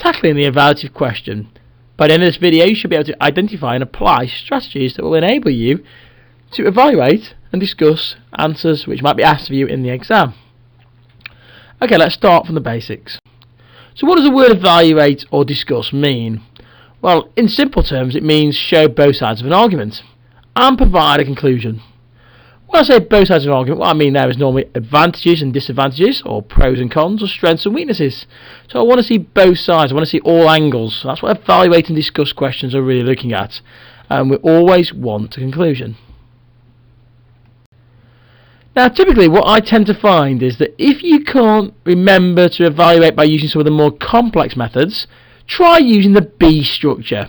tackling the evaluative question. By the end of this video, you should be able to identify and apply strategies that will enable you to evaluate and discuss answers which might be asked of you in the exam. Okay, let's start from the basics. So what does the word evaluate or discuss mean? Well, in simple terms, it means show both sides of an argument and provide a conclusion. When I say both sides of an argument, what I mean there is normally advantages and disadvantages, or pros and cons, or strengths and weaknesses. So I want to see both sides, I want to see all angles. That's what evaluate and discuss questions are really looking at. And we always want a conclusion. Now typically what I tend to find is that if you can't remember to evaluate by using some of the more complex methods, try using the B structure.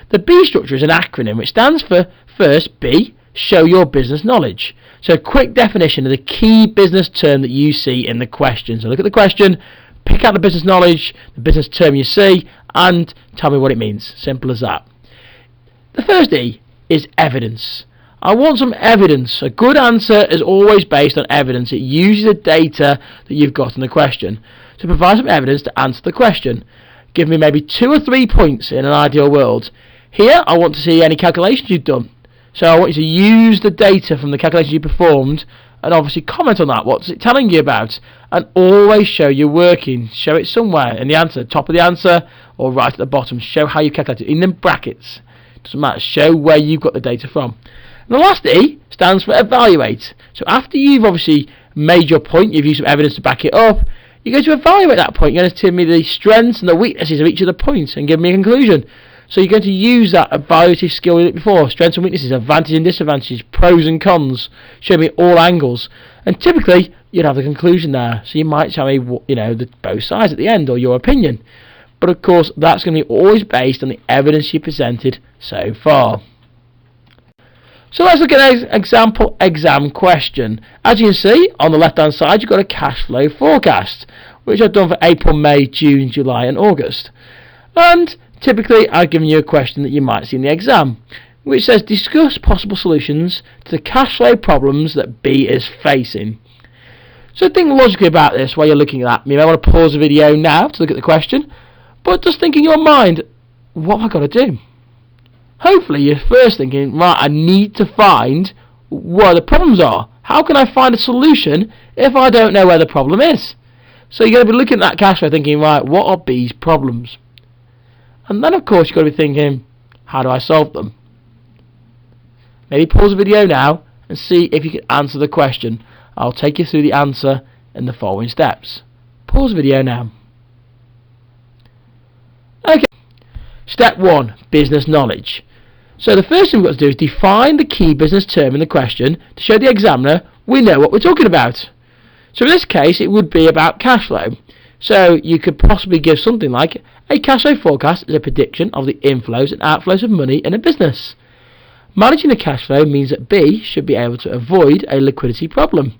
The B structure is an acronym which stands for first B, show your business knowledge. So a quick definition of the key business term that you see in the question. So look at the question, pick out the business knowledge, the business term you see, and tell me what it means. Simple as that. The first E is evidence. I want some evidence. A good answer is always based on evidence. It uses the data that you've got in the question. So provide some evidence to answer the question. Give me maybe 2 or 3 points in an ideal world. Here I want to see any calculations you've done. So I want you to use the data from the calculations you performed and obviously comment on that. What's it telling you about? And always show your working. Show it somewhere in the answer, top of the answer or right at the bottom. Show how you calculate it in the brackets. Doesn't matter. Show where you've got the data from. And the last E stands for evaluate. So after you've obviously made your point, you've used some evidence to back it up, you're going to evaluate that point. You're going to tell me the strengths and the weaknesses of each of the points and give me a conclusion. So you're going to use that evaluative skill we did before, strengths and weaknesses, advantages and disadvantages, pros and cons, show me all angles. And typically, you'd have the conclusion there. So you might tell me, both sides at the end or your opinion. But of course, that's going to be always based on the evidence you presented so far. So let's look at an example exam question. As you can see, on the left-hand side, you've got a cash flow forecast, which I've done for April, May, June, July, and August. And typically, I've given you a question that you might see in the exam, which says, discuss possible solutions to the cash flow problems that B is facing. So think logically about this while you're looking at that. You may want to pause the video now to look at the question, but just think in your mind, what have I got to do? Hopefully you're first thinking, right, I need to find where the problems are. How can I find a solution if I don't know where the problem is? So you're going to be looking at that cash flow thinking, right, what are B's problems? And then of course you've got to be thinking, how do I solve them? Maybe pause the video now and see if you can answer the question. I'll take you through the answer in the following steps. Pause the video now. Okay. Step 1, business knowledge. So the first thing we've got to do is define the key business term in the question to show the examiner we know what we're talking about. So in this case it would be about cash flow. So you could possibly give something like a cash flow forecast is a prediction of the inflows and outflows of money in a business. Managing the cash flow means that B should be able to avoid a liquidity problem,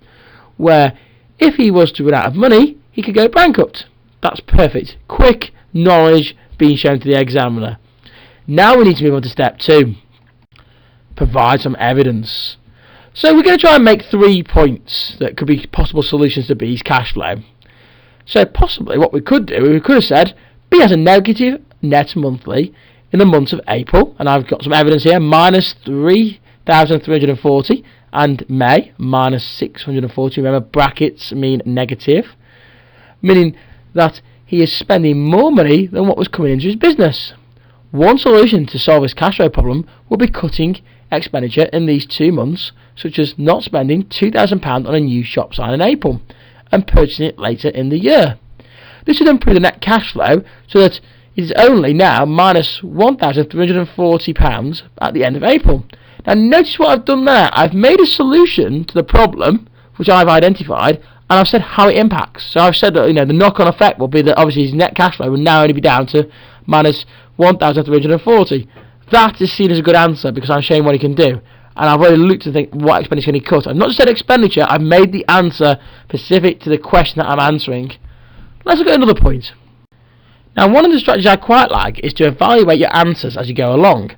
where if he was to run out of money, he could go bankrupt. That's perfect. Quick knowledge being shown to the examiner. Now we need to move on to step 2. Provide some evidence. So we're going to try and make 3 points that could be possible solutions to B's cash flow. So possibly what we could do, we could have said B has a negative net monthly in the months of April, and I've got some evidence here, minus 3,340, and May, minus 640. Remember, brackets mean negative, meaning that he is spending more money than what was coming into his business. One solution to solve this cash flow problem would be cutting expenditure in these 2 months, such as not spending £2,000 on a new shop sign in April and purchasing it later in the year. This would improve the net cash flow so that it is only now minus £1,340 at the end of April. Now notice what I've done there. I've made a solution to the problem which I've identified, and I've said how it impacts. So I've said that the knock-on effect will be that obviously his net cash flow will now only be down to minus 1,340. That is seen as a good answer because I'm showing what he can do. And I've already looked to think what expenditure can he cut. I've not just said expenditure, I've made the answer specific to the question that I'm answering. Let's look at another point. Now one of the strategies I quite like is to evaluate your answers as you go along.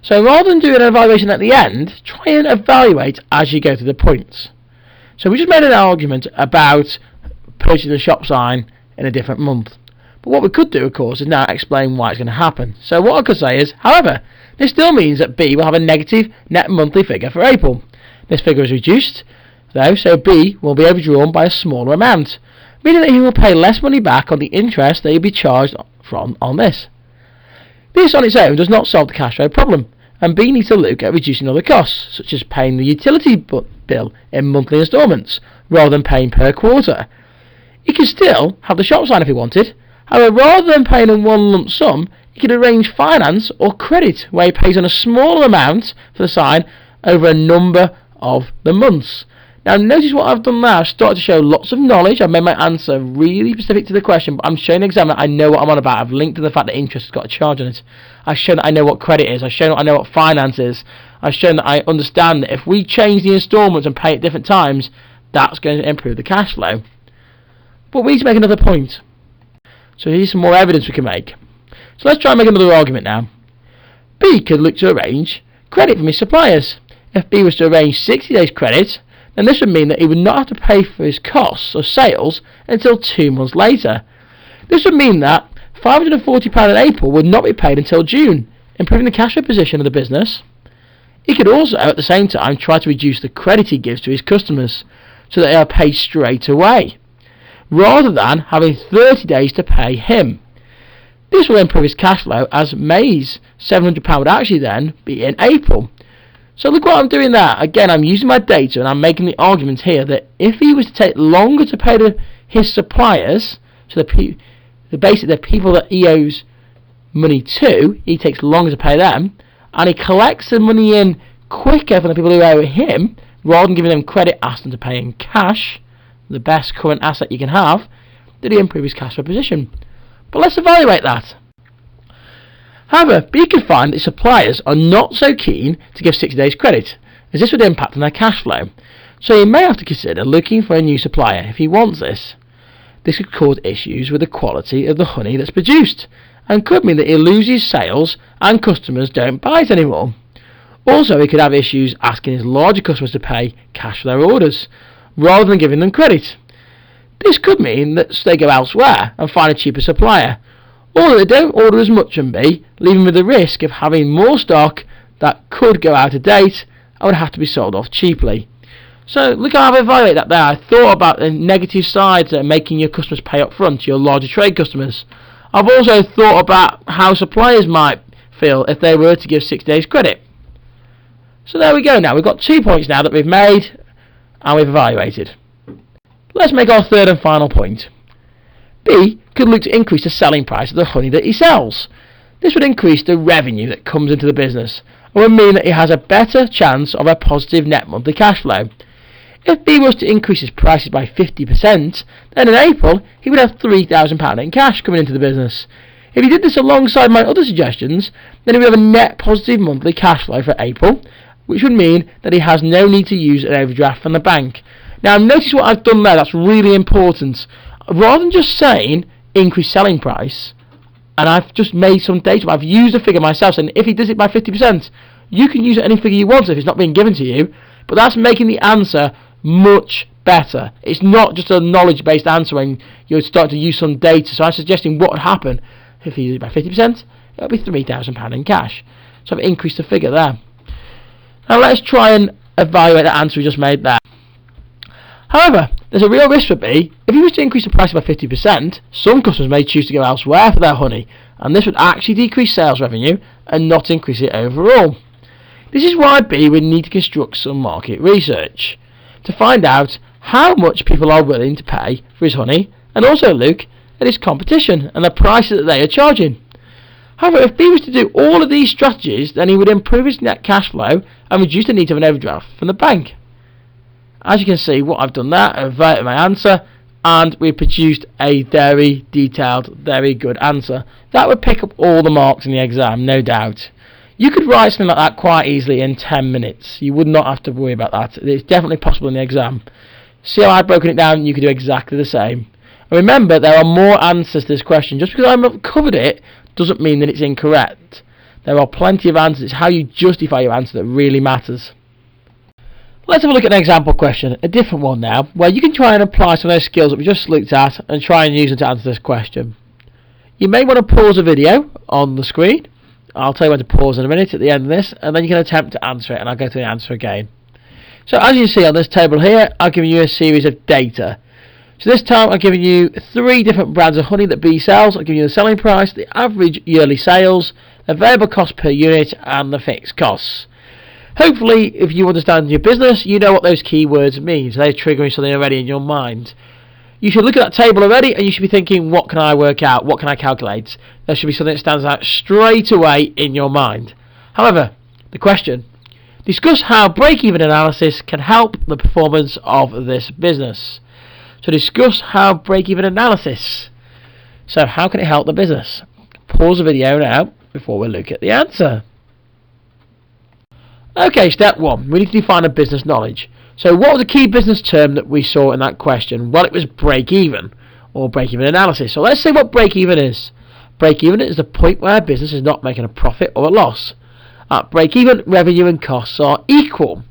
So rather than doing an evaluation at the end, try and evaluate as you go through the points. So we just made an argument about purchasing a shop sign in a different month. But what we could do, of course, is now explain why it's going to happen. So what I could say is, however, this still means that B will have a negative net monthly figure for April. This figure is reduced, though, so B will be overdrawn by a smaller amount, meaning that he will pay less money back on the interest that he'll be charged from on this. This on its own does not solve the cash flow problem, and B needs to look at reducing other costs, such as paying the utility bill in monthly instalments, rather than paying per quarter. He could still have the shop sign if he wanted. However, rather than paying in one lump sum, he could arrange finance or credit, where he pays on a smaller amount for the sign over a number of the months. Now notice what I've done there. I've started to show lots of knowledge. I've made my answer really specific to the question, but I'm showing the examiner I know what I'm on about. I've linked to the fact that interest has got a charge on it. I've shown that I know what credit is. I've shown that I know what finance is. I've shown that I understand that if we change the instalments and pay at different times, that's going to improve the cash flow. But we need to make another point. So here's some more evidence we can make. So let's try and make another argument now. B could look to arrange credit from his suppliers. If B was to arrange 60 days credit, then this would mean that he would not have to pay for his costs of sales until 2 months later. This would mean that £540 in April would not be paid until June, improving the cash flow position of the business. He could also, at the same time, try to reduce the credit he gives to his customers so that they are paid straight away, rather than having 30 days to pay him. This will improve his cash flow, as May's £700 would actually then be in April. So look what I'm doing there. Again, I'm using my data and I'm making the argument here that if he was to take longer to pay his suppliers, so the people that he owes money to, he takes longer to pay them, and he collects the money in quicker from the people who owe him, rather than giving them credit, ask them to pay in cash, the best current asset you can have, did he improve his cash flow position? But let's evaluate that. However, B could find that suppliers are not so keen to give 60 days credit, as this would impact on their cash flow. So he may have to consider looking for a new supplier if he wants this. This could cause issues with the quality of the honey that's produced, and could mean that he loses sales and customers don't buy it anymore. Also, he could have issues asking his larger customers to pay cash for their orders, rather than giving them credit. This could mean that they go elsewhere and find a cheaper supplier, or that they don't order as much from B, leaving with the risk of having more stock that could go out of date and would have to be sold off cheaply. So look how I've evaluated that there. I thought about the negative sides of making your customers pay up front, your larger trade customers. I've also thought about how suppliers might feel if they were to give 6 days credit. So there we go now. We've got 2 points now that we've made and we've evaluated. Let's make our third and final point. B could look to increase the selling price of the honey that he sells. This would increase the revenue that comes into the business and would mean that he has a better chance of a positive net monthly cash flow. If B was to increase his prices by 50%, then in April he would have £3,000 in cash coming into the business. If he did this alongside my other suggestions, then he would have a net positive monthly cash flow for April, which would mean that he has no need to use an overdraft from the bank. Now notice what I've done there, that's really important. Rather than just saying increase selling price, and I've just made some data, I've used a figure myself, and if he does it by 50%, you can use any figure you want if it's not being given to you, but that's making the answer much better. It's not just a knowledge-based answer when you're starting to use some data. So I'm suggesting what would happen if he did it by 50%, it would be £3,000 in cash. So I've increased the figure there. Now let's try and evaluate the answer we just made there. However, there's a real risk for B. If he was to increase the price by 50%, some customers may choose to go elsewhere for their honey, and this would actually decrease sales revenue and not increase it overall. This is why B would need to construct some market research to find out how much people are willing to pay for his honey, and also look at his competition and the prices that they are charging. However, if B was to do all of these strategies, then he would improve his net cash flow and reduce the need of an overdraft from the bank. As you can see, what I've done there, I've inverted my answer, and we've produced a very detailed, very good answer. That would pick up all the marks in the exam, no doubt. You could write something like that quite easily in 10 minutes. You would not have to worry about that. It's definitely possible in the exam. See how I've broken it down? You could do exactly the same. And remember, there are more answers to this question. Just because I've covered it doesn't mean that it's incorrect. There are plenty of answers. It's how you justify your answer that really matters. Let's have a look at an example question, a different one now, where you can try and apply some of those skills that we just looked at and try and use them to answer this question. You may want to pause the video on the screen. I'll tell you when to pause in a minute at the end of this, and then you can attempt to answer it, and I'll go through the answer again. So as you see on this table here, I've given you a series of data. So this time I've given you 3 different brands of honey that Bee sells. I've given you the selling price, the average yearly sales, the variable cost per unit, and the fixed costs. Hopefully, if you understand your business, you know what those keywords mean. So they're triggering something already in your mind. You should look at that table already, and you should be thinking, what can I work out? What can I calculate? There should be something that stands out straight away in your mind. However, the question: discuss how break-even analysis can help the performance of this business. So discuss how break-even analysis. So how can it help the business? Pause the video now before we look at the answer. Okay, step 1. We need to define a business knowledge. So what was the key business term that we saw in that question? Well, it was break-even, or break-even analysis. So let's say what break-even is. Break-even is the point where a business is not making a profit or a loss. At break-even, revenue and costs are equal.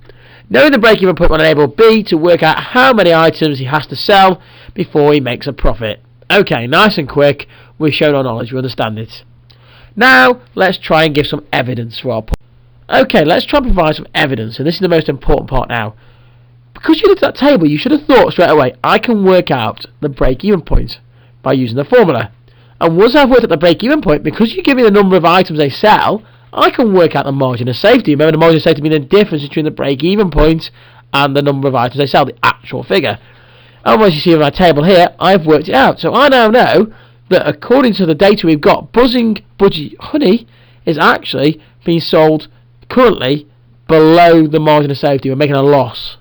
Knowing the break-even point will enable B to work out how many items he has to sell before he makes a profit. Okay, nice and quick. We've shown our knowledge, we understand it. Now, let's try and give some evidence for our point. Okay, let's try and provide some evidence, and this is the most important part now. Because you looked at that table, you should have thought straight away, I can work out the break-even point by using the formula. And once I've worked out the break-even point, because you give me the number of items they sell, I can work out the margin of safety. Remember, the margin of safety being the difference between the break-even point and the number of items they sell, the actual figure. And as you see in my table here, I've worked it out. So I now know that according to the data we've got, buzzing budget honey is actually being sold currently below the margin of safety. We're making a loss.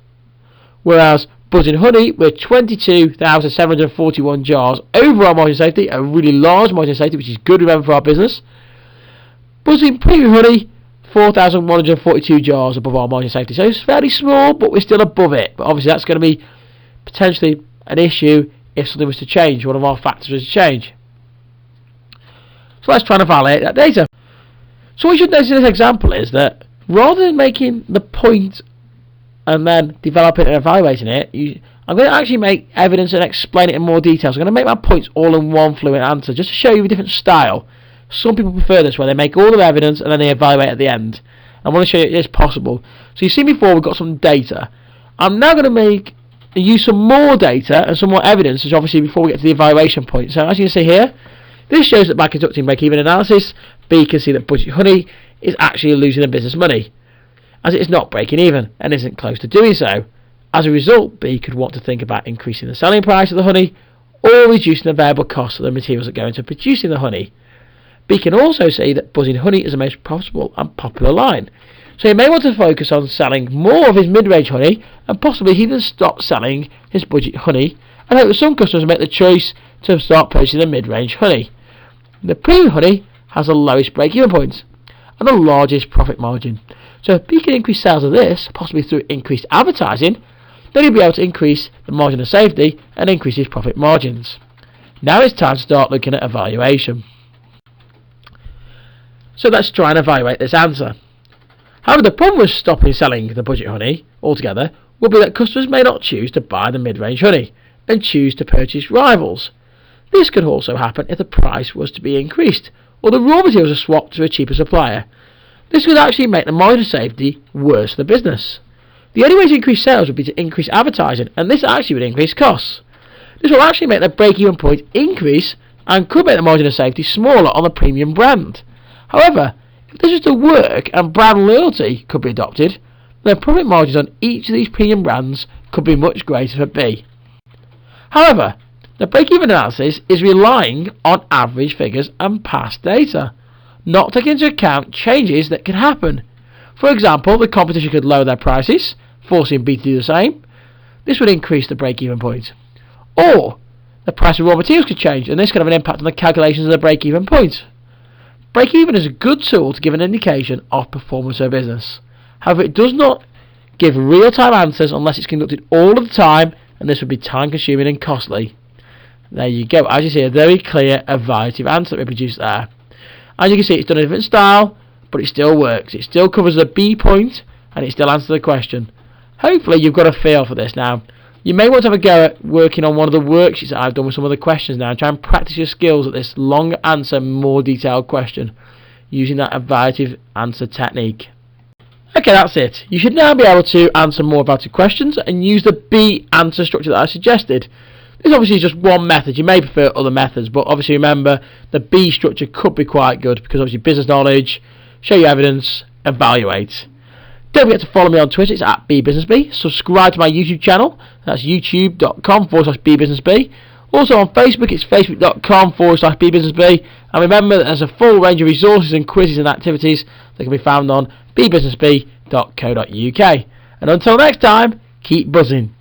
Whereas buzzing honey, we're 22,741 jars over our margin of safety, a really large margin of safety, which is good, remember, for our business. Buzzing premium honey, 4,142 jars above our margin of safety. So it's fairly small, but we're still above it. But obviously that's going to be potentially an issue if something was to change, one of our factors was to change. So let's try and evaluate that data. So what you should notice in this example is that rather than making the point and then developing and evaluating it, I'm going to actually make evidence and explain it in more detail. So I'm going to make my points all in one fluent answer, just to show you a different style. Some people prefer this, where they make all the evidence and then they evaluate at the end. I want to show you it is possible. So you've seen before we've got some data. I'm now going to use some more data and some more evidence, which obviously before we get to the evaluation point. So as you can see here, this shows that by conducting break-even analysis, B can see that budget honey is actually losing the business money, as it is not breaking even and isn't close to doing so. As a result, B could want to think about increasing the selling price of the honey or reducing the variable cost of the materials that go into producing the honey. B can also see that buzzing honey is the most profitable and popular line, so he may want to focus on selling more of his mid-range honey and possibly even stop selling his budget honey, and hope that some customers make the choice to start purchasing the mid-range honey. The premium honey has the lowest break-even points and the largest profit margin. So if B can increase sales of this, possibly through increased advertising, then he'll be able to increase the margin of safety and increase his profit margins. Now it's time to start looking at evaluation. So let's try and evaluate this answer. However, the problem with stopping selling the budget honey altogether will be that customers may not choose to buy the mid-range honey and choose to purchase rivals. This could also happen if the price was to be increased or the raw materials are swapped to a cheaper supplier. This would actually make the margin of safety worse for the business. The only way to increase sales would be to increase advertising, and this actually would increase costs. This will actually make the break-even point increase and could make the margin of safety smaller on the premium brand. However, if this was to work and brand loyalty could be adopted, then the profit margins on each of these premium brands could be much greater for B. However, the break-even analysis is relying on average figures and past data, not taking into account changes that could happen. For example, the competition could lower their prices, forcing B to do the same. This would increase the break-even point. Or the price of raw materials could change, and this could have an impact on the calculations of the break-even point. Break-even is a good tool to give an indication of performance of a business. However, it does not give real-time answers unless it's conducted all of the time, and this would be time-consuming and costly. There you go. As you see, a very clear evaluative answer that we produced there. As you can see, it's done in a different style, but it still works. It still covers the B point, and it still answers the question. Hopefully, you've got a feel for this now. You may want to have a go at working on one of the worksheets that I've done with some of the questions now and try and practice your skills at this long answer, more detailed question using that evaluative answer technique. Okay, that's it. You should now be able to answer more evaluative questions and use the B answer structure that I suggested. This obviously is just one method. You may prefer other methods, but obviously remember the B structure could be quite good because obviously business knowledge, show your evidence, evaluate. Don't forget to follow me on Twitter, it's at BeeBusinessBee. Subscribe to my YouTube channel, that's youtube.com/BeeBusinessBee. Also on Facebook, it's facebook.com/BeeBusinessBee. And remember that there's a full range of resources and quizzes and activities that can be found on BeeBusinessBee.co.uk. And until next time, keep buzzing.